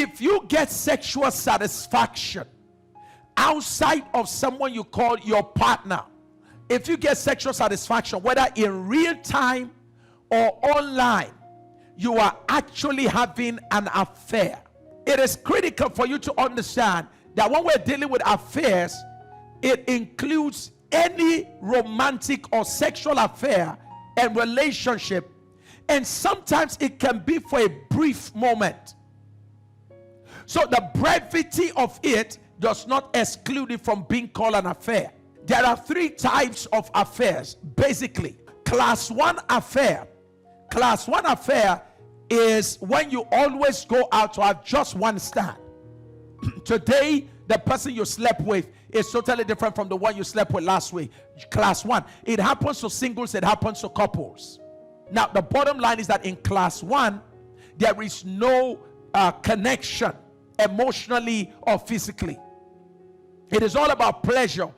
If you get sexual satisfaction outside of someone you call your partner, if you get sexual satisfaction, whether in real time or online, you are actually having an affair. It is critical for you to understand that when we're dealing with affairs, it includes any romantic or sexual affair and relationship, and sometimes it can be for a brief moment. So the brevity of it does not exclude it from being called an affair. There are three types of affairs, basically. Class 1 affair. Class 1 affair is when you always go out to have just one stand. Today, the person you slept with is totally different from the one you slept with last week. Class 1. It happens to singles, it happens to couples. Now, the bottom line is that in class 1, there is no connection emotionally or physically. It is all about pleasure.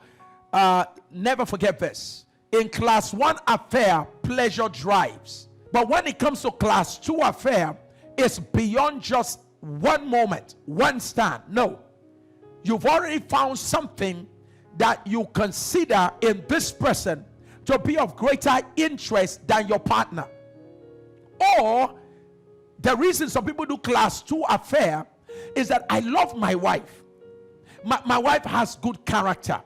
Never forget this. In class 1 affair, pleasure drives. But when it comes to class 2 affair, it's beyond just one moment, one stand. No. You've already found something that you consider in this person to be of greater interest than your partner. Or the reason some people do class 2 affair is that I love my wife. My wife has good character.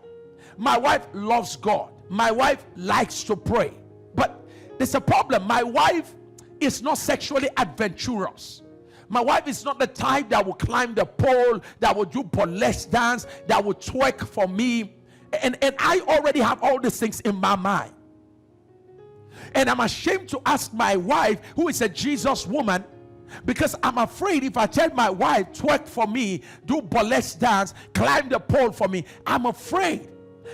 My wife loves God. My wife likes to pray. But there's a problem. My wife is not sexually adventurous. My wife is not the type that will climb the pole, that will do burlesque dance, that will twerk for me. And I already have all these things in my mind. And I'm ashamed to ask my wife, who is a Jesus woman, because I'm afraid if I tell my wife, twerk for me, do burlesque dance, climb the pole for me, I'm afraid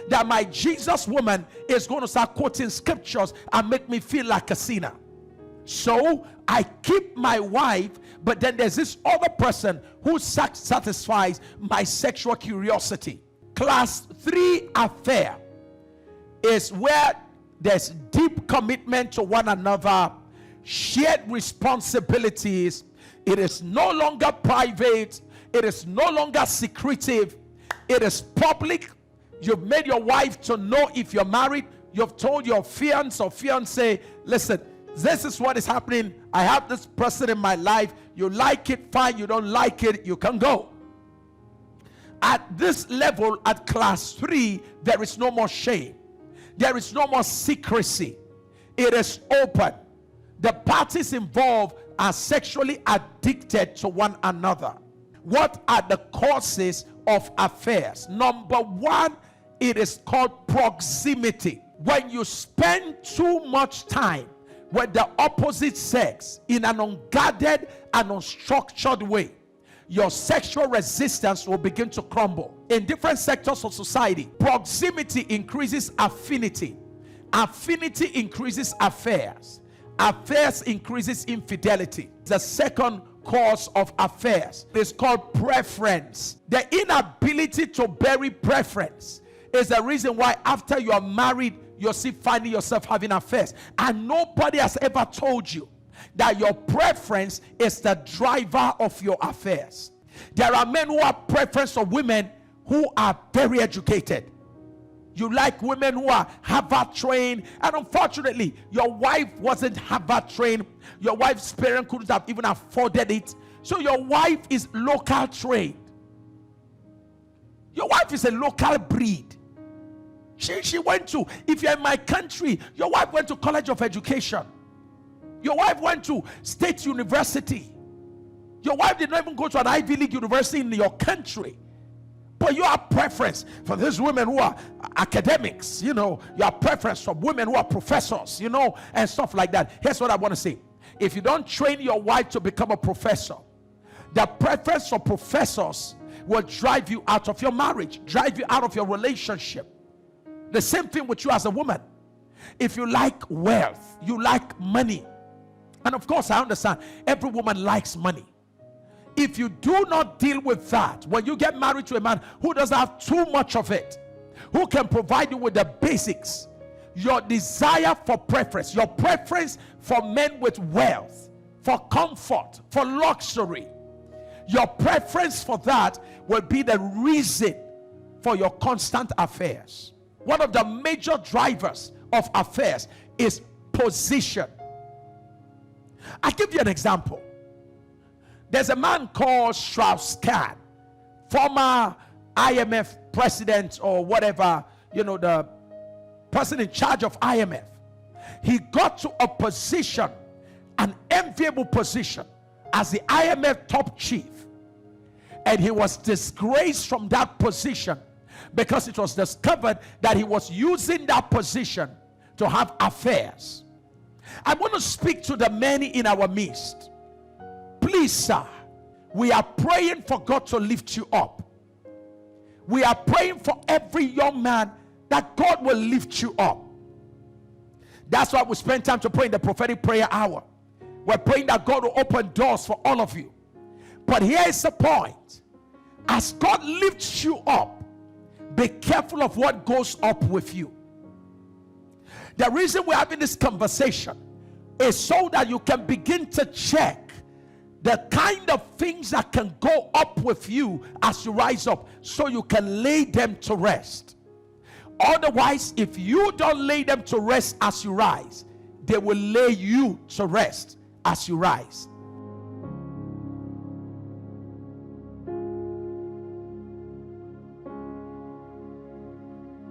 that my Jesus woman is going to start quoting scriptures and make me feel like a sinner. So I keep my wife, but then there's this other person who satisfies my sexual curiosity. Class 3 affair is where there's deep commitment to one another, shared responsibilities. It is no longer private. It is no longer secretive. It is public. You've made your wife to know if you're married. You've told your fiance or fiance, listen, this is what is happening. I have this person in my life. You like it, fine. You don't like it, you can go. At this level, at class 3, there is no more shame. There is no more secrecy. It is open. The parties involved are sexually addicted to one another. What are the causes of affairs? Number 1, it is called proximity. When you spend too much time with the opposite sex in an unguarded and unstructured way, your sexual resistance will begin to crumble. In different sectors of society, proximity increases affinity. Affinity increases affairs. Affairs increases infidelity. The second cause of affairs is called preference. The inability to bury preference is the reason why after you are married, you're still finding yourself having affairs. And nobody has ever told you that your preference is the driver of your affairs. There are men who have preference for women who are very educated. You like women who are Harvard trained, and unfortunately, your wife wasn't Harvard trained. Your wife's parents couldn't have even afforded it. So your wife is local trained. Your wife is a local breed. She went to, if you're in my country, your wife went to College of Education. Your wife went to State University. Your wife did not even go to an Ivy League university in your country. But you have preference for these women who are academics, you know. You have preference for women who are professors, you know, and stuff like that. Here's what I want to say. If you don't train your wife to become a professor, the preference for professors will drive you out of your marriage, drive you out of your relationship. The same thing with you as a woman. If you like wealth, you like money. And of course, I understand every woman likes money. If you do not deal with that, when you get married to a man who doesn't have too much of it, who can provide you with the basics, your desire for preference, your preference for men with wealth, for comfort, for luxury, Your preference for that will be the reason for your constant affairs. One of the major drivers of affairs is position. I'll give you an example. There's a man called Strauss-Kahn, former IMF president or whatever, the person in charge of IMF. He got to a position, an enviable position, as the IMF top chief. And he was disgraced from that position because it was discovered that he was using that position to have affairs. I want to speak to the many in our midst. Please, sir, we are praying for God to lift you up. We are praying for every young man that God will lift you up. That's why we spend time to pray in the prophetic prayer hour. We're praying that God will open doors for all of you. But here is the point. As God lifts you up, be careful of what goes up with you. The reason we're having this conversation is so that you can begin to check the kind of things that can go up with you as you rise up, so you can lay them to rest. Otherwise, if you don't lay them to rest as you rise, they will lay you to rest as you rise.